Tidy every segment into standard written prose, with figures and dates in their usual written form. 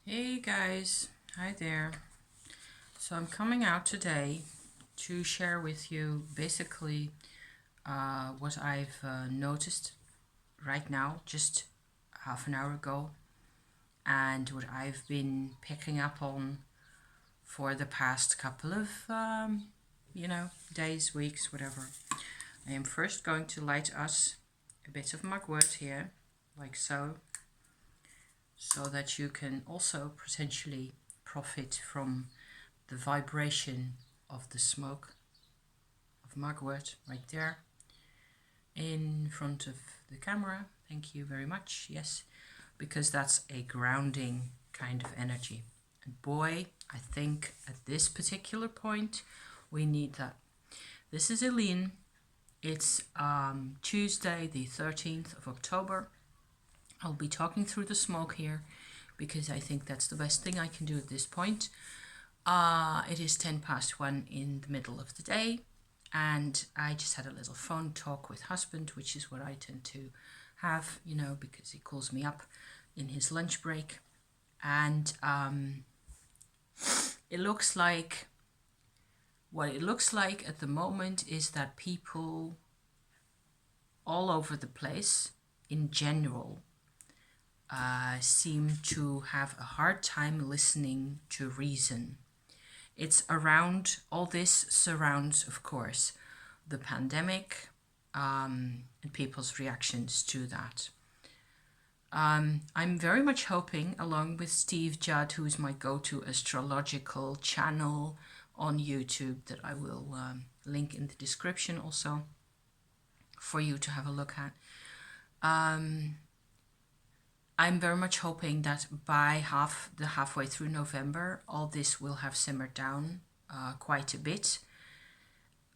Hey guys, hi there. So I'm coming out today to share with you basically what I've noticed right now, just half an hour ago, and what I've been picking up on for the past couple of, days, weeks, whatever. I am first going to light us a bit of mugwort here, like so that you can also potentially profit from the vibration of the smoke of mugwort right there in front of the camera. Thank you very much. Yes, because that's a grounding kind of energy. And boy, I think at this particular point, we need that. This is Eileen. It's Tuesday, the 13th of October. I'll be talking through the smoke here because I think that's the best thing I can do at this point. It is 10 past 1 in the middle of the day, and I just had a little phone talk with husband, which is what I tend to have, because he calls me up in his lunch break. And it looks like, what it looks like at the moment is that people all over the place, in general, seem to have a hard time listening to reason. It's around, all this surrounds, of course, the pandemic and people's reactions to that. I'm very much hoping, along with Steve Judd, who is my go-to astrological channel on YouTube, that I will link in the description also for you to have a look at. I'm very much hoping that by halfway through November, all this will have simmered down quite a bit.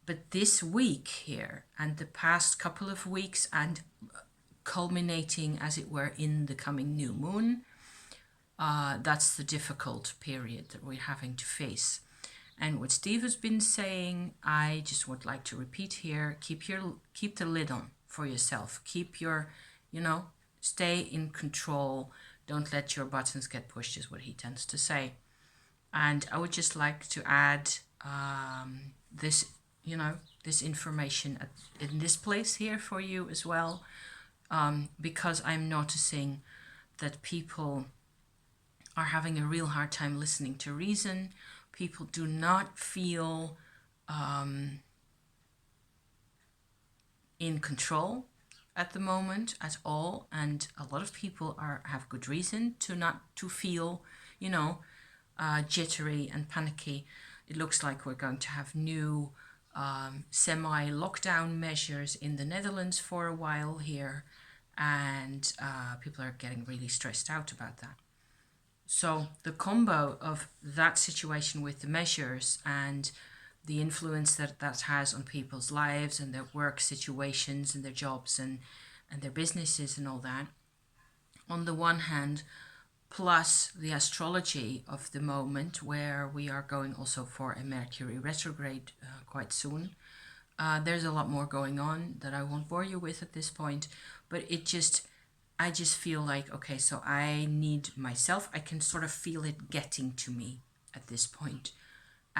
But this week here and the past couple of weeks, and culminating, as it were, in the coming new moon, that's the difficult period that we're having to face. And what Steve has been saying, I just would like to repeat here: keep the lid on for yourself. Keep your, stay in control. Don't let your buttons get pushed, is what he tends to say. And I would just like to add this, this information in this place here for you as well, because I'm noticing that people are having a real hard time listening to reason. People do not feel in control at the moment at all, and a lot of people have good reason to feel, jittery and panicky. It looks like we're going to have new semi-lockdown measures in the Netherlands for a while here, and people are getting really stressed out about that. So the combo of that situation with the measures and the influence that has on people's lives and their work situations and their jobs and their businesses and all that, on the one hand, plus the astrology of the moment, where we are going also for a Mercury retrograde quite soon. There's a lot more going on that I won't bore you with at this point, but I just feel like, okay, so I need myself, I can sort of feel it getting to me at this point.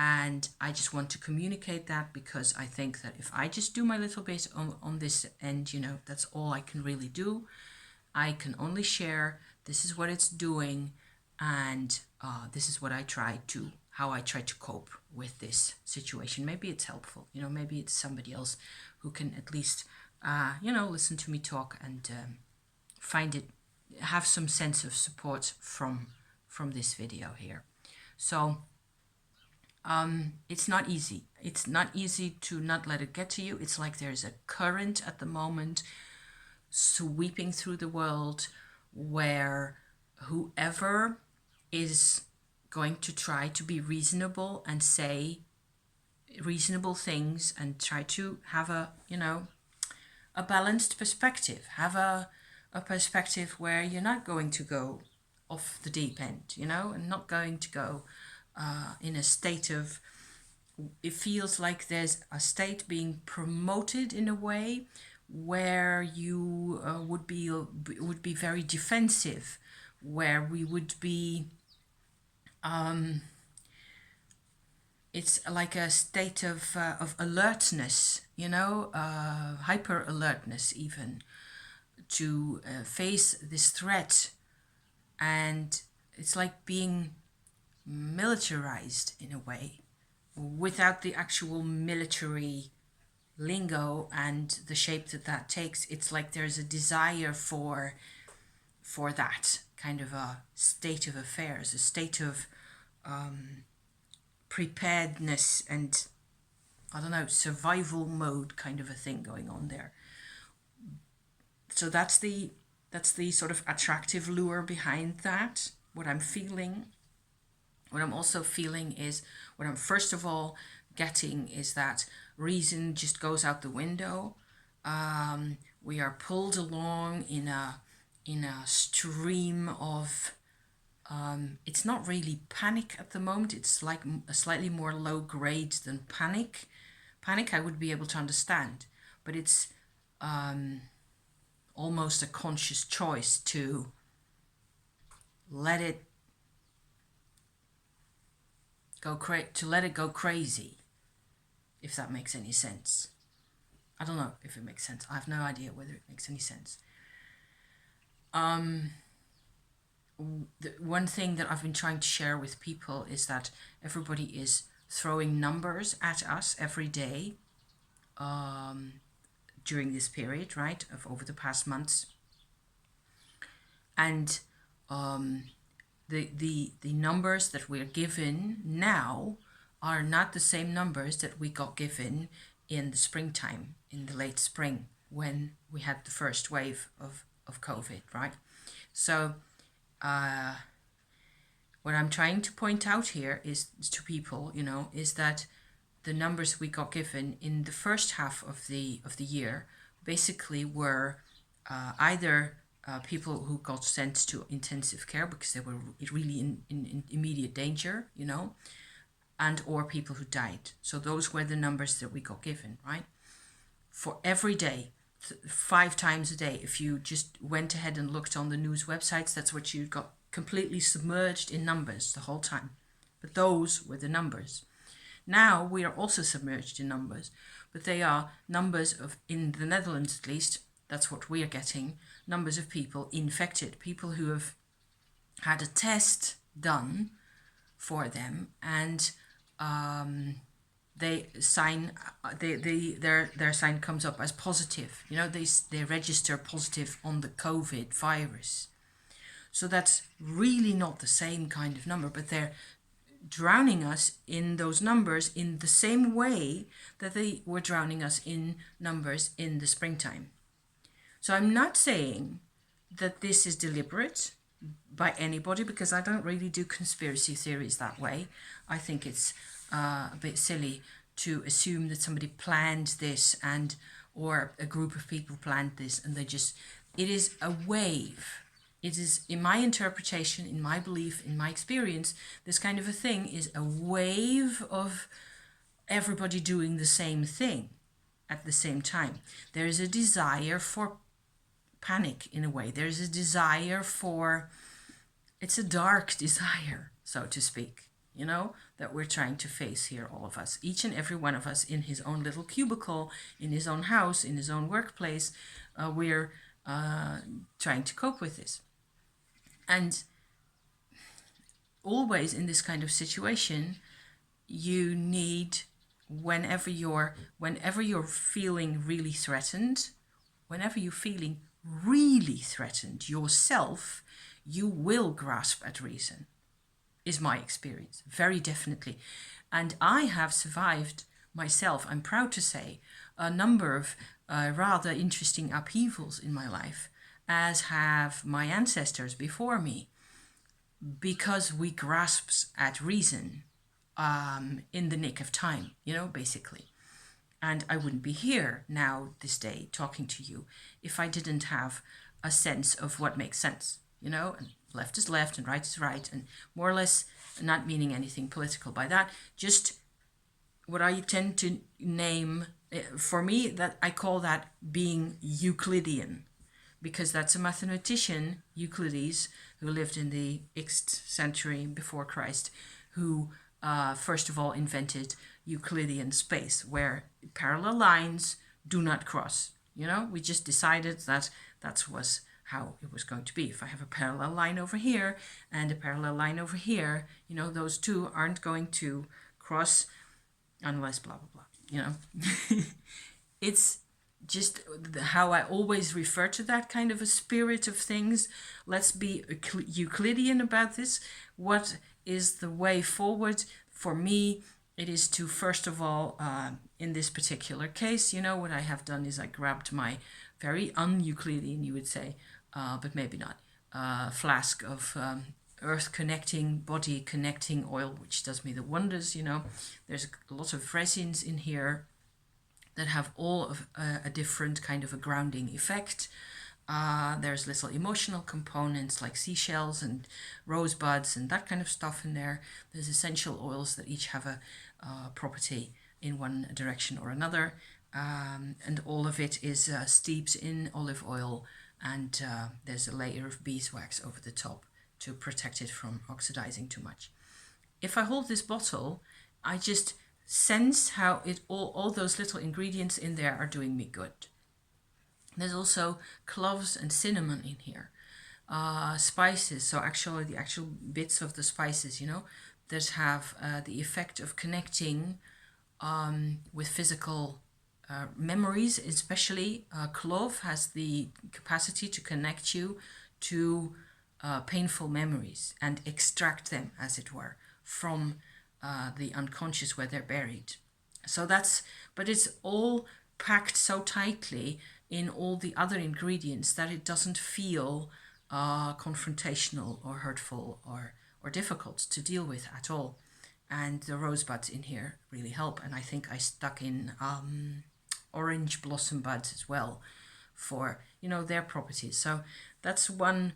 And I just want to communicate that, because I think that if I just do my little bit on this end, that's all I can really do. I can only share, this is what it's doing, and this is what how I try to cope with this situation. Maybe it's helpful, maybe it's somebody else who can at least, listen to me talk and have some sense of support from this video here. So it's not easy. It's not easy to not let it get to you. It's like there's a current at the moment sweeping through the world, where whoever is going to try to be reasonable and say reasonable things and try to have a balanced perspective, have a perspective where you're not going to go off the deep end, and not going to go in a state of, it feels like there's a state being promoted in a way where you would be very defensive, where we would be it's like a state of alertness, hyper alertness even, to face this threat. And it's like being militarized in a way, without the actual military lingo and the shape that that takes. It's like there's a desire for that kind of a state of affairs, a state of preparedness and, I don't know, survival mode kind of a thing going on there. So that's the sort of attractive lure behind that. What I'm feeling, what I'm also feeling is, what I'm first of all getting is that reason just goes out the window. We are pulled along in a stream of, it's not really panic at the moment. It's like a slightly more low grade than panic. Panic I would be able to understand, but it's almost a conscious choice to let it go crazy, if that makes any sense. I don't know if it makes sense. I have no idea whether it makes any sense. The one thing that I've been trying to share with people is that everybody is throwing numbers at us every day during this period, right, of over the past months. And the numbers that we're given now are not the same numbers that we got given in the springtime, in the late spring, when we had the first wave of COVID, right? So what I'm trying to point out here is to people, is that the numbers we got given in the first half of the year basically were either people who got sent to intensive care because they were really in immediate danger, and or people who died. So those were the numbers that we got given, right? For every day, 5 times a day, if you just went ahead and looked on the news websites, that's what you got, completely submerged in numbers the whole time. But those were the numbers. Now we are also submerged in numbers, but they are numbers of, in the Netherlands at least, that's what we are getting, numbers of people infected, people who have had a test done for them, and their sign comes up as positive. They register positive on the COVID virus. So that's really not the same kind of number, but they're drowning us in those numbers in the same way that they were drowning us in numbers in the springtime. So I'm not saying that this is deliberate by anybody, because I don't really do conspiracy theories that way. I think it's a bit silly to assume that somebody planned this or a group of people planned this and it is a wave. It is, in my interpretation, in my belief, in my experience, this kind of a thing is a wave of everybody doing the same thing at the same time. There is a desire for panic in a way. There's a desire for, it's a dark desire, so to speak, that we're trying to face here, all of us, each and every one of us in his own little cubicle, in his own house, in his own workplace. We're trying to cope with this. And always in this kind of situation, you need, whenever you're feeling really threatened, yourself, you will grasp at reason, is my experience, very definitely. And I have survived myself, I'm proud to say, a number of rather interesting upheavals in my life, as have my ancestors before me, because we grasp at reason in the nick of time, basically. And I wouldn't be here now this day talking to you if I didn't have a sense of what makes sense, and left is left and right is right, and more or less, not meaning anything political by that, just what I tend to name, for me, that I call that being Euclidean. because that's a mathematician, Euclides, who lived in the 6th century before Christ, who first of all invented Euclidean space, where parallel lines do not cross. We just decided that was how it was going to be. If I have a parallel line over here and a parallel line over here, those two aren't going to cross unless blah, blah, blah, It's just how I always refer to that kind of a spirit of things. Let's be Euclidean about this. What is the way forward? For me, it is to, first of all, in this particular case, what I have done is I grabbed my very un-Euclidean, you would say, but maybe not, flask of earth connecting, body connecting oil, which does me the wonders. There's a lot of resins in here that have all of a different kind of a grounding effect. There's little emotional components like seashells and rosebuds and that kind of stuff in there. There's essential oils that each have a property in one direction or another. And all of it is steeped in olive oil, and there's a layer of beeswax over the top to protect it from oxidizing too much. If I hold this bottle, I just sense how all those little ingredients in there are doing me good. There's also cloves and cinnamon in here, spices. So actually the actual bits of the spices, that have the effect of connecting with physical memories. Especially clove has the capacity to connect you to painful memories and extract them, as it were, from the unconscious where they're buried. But it's all packed so tightly in all the other ingredients that it doesn't feel confrontational or hurtful or difficult to deal with at all. And the rosebuds in here really help. And I think I stuck in orange blossom buds as well for, their properties. So that's one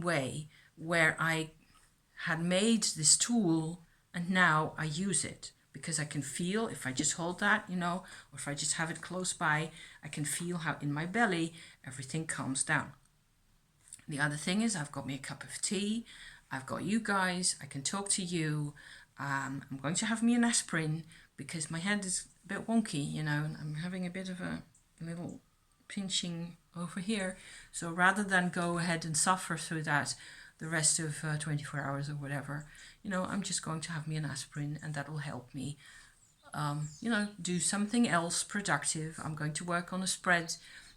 way where I had made this tool, and now I use it because I can feel, if I just hold that, or if I just have it close by, I can feel how in my belly everything calms down. The other thing is I've got me a cup of tea. I've got you guys. I can talk to you. I'm going to have me an aspirin because my head is a bit wonky, and I'm having a bit of a little pinching over here. So rather than go ahead and suffer through that the rest of 24 hours or whatever, I'm just going to have me an aspirin, and that will help me, do something else productive. I'm going to work on a spread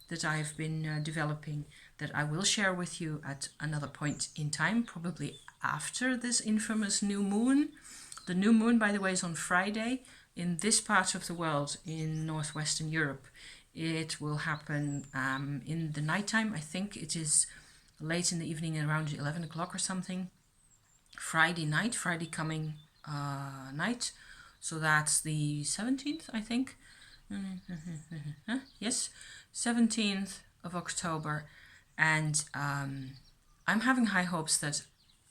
that I've been developing that I will share with you at another point in time, probably after this infamous new moon. The new moon, by the way, is on Friday in this part of the world, in northwestern Europe. It will happen in the nighttime. I think it is late in the evening, around 11 o'clock or something. Friday coming night. So that's the 17th, I think. Yes, 17th of October. And I'm having high hopes that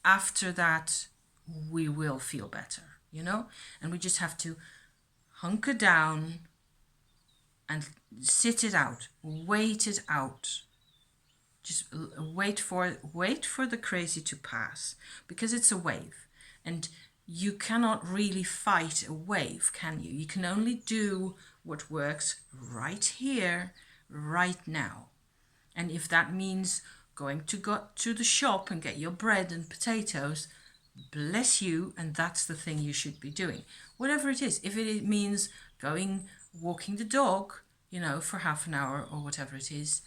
after that we will feel better, and we just have to hunker down and sit it out, wait it out. Just wait for the crazy to pass, because it's a wave, and you cannot really fight a wave, can you? You can only do what works right here, right now. And if that means going to go to the shop and get your bread and potatoes, bless you, and that's the thing you should be doing. Whatever it is, if it means walking the dog, for half an hour or whatever it is,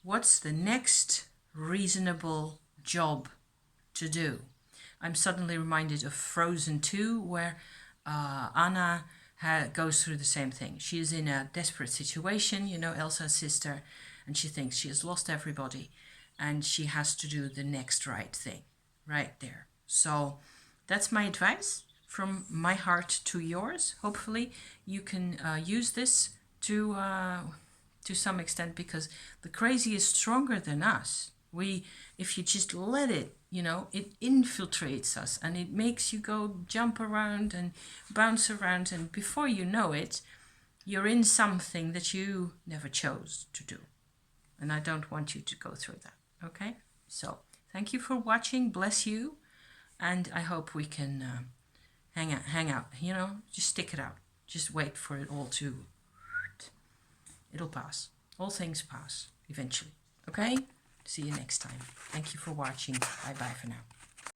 what's the next reasonable job to do? I'm suddenly reminded of Frozen 2, where Anna goes through the same thing. She is in a desperate situation, Elsa's sister, and she thinks she has lost everybody, and she has to do the next right thing, right there. So that's my advice from my heart to yours. Hopefully you can use this to some extent, because the crazy is stronger than us. If you just let it, it infiltrates us, and it makes you go jump around and bounce around, and before you know it, you're in something that you never chose to do. and I don't want you to go through that. Okay, so thank you for watching. Bless you, and I hope we can hang out. You know, just stick it out. Just wait for it all to. It'll pass. All things pass eventually. Okay. See you next time. Thank you for watching. Bye bye for now.